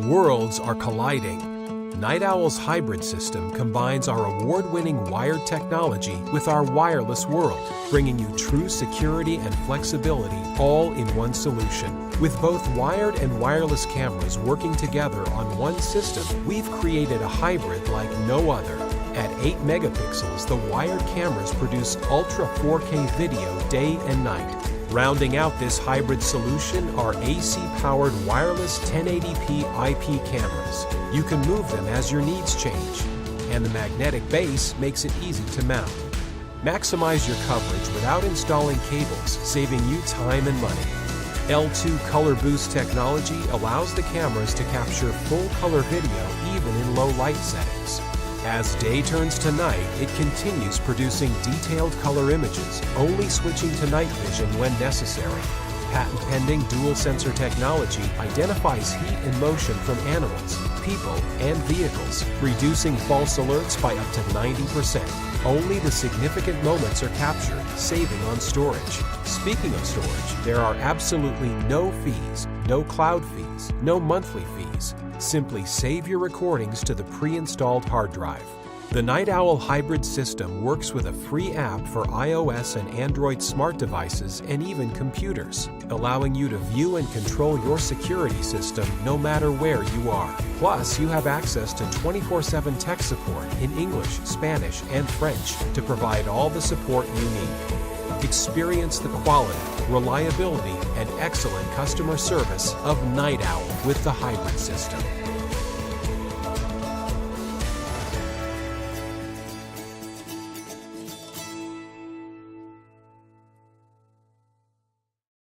Worlds are colliding. Night Owl's hybrid system combines our award-winning wired technology with our wireless world, bringing you true security and flexibility all in one solution. With both wired and wireless cameras working together on one system, we've created a hybrid like no other. At 8 megapixels, the wired cameras produce Ultra 4K video day and night. Rounding out this hybrid solution are AC-powered wireless 1080p IP cameras. You can move them as your needs change, and the magnetic base makes it easy to mount. Maximize your coverage without installing cables, saving you time and money. L2 Color Boost technology allows the cameras to capture full color video even in low light settings. As day turns to night, it continues producing detailed color images, only switching to night vision when necessary. Patent-pending dual-sensor technology identifies heat and motion from animals, people, and vehicles, reducing false alerts by up to 90%. Only the significant moments are captured, saving on storage. Speaking of storage, there are absolutely no fees, no cloud fees, no monthly fees. Simply save your recordings to the pre-installed hard drive. The Night Owl hybrid system works with a free app for iOS and Android smart devices and even computers, allowing you to view and control your security system no matter where you are. Plus, you have access to 24/7 tech support in English, Spanish, and French to provide all the support you need. Experience the quality, reliability, and excellent customer service of Night Owl with the hybrid system.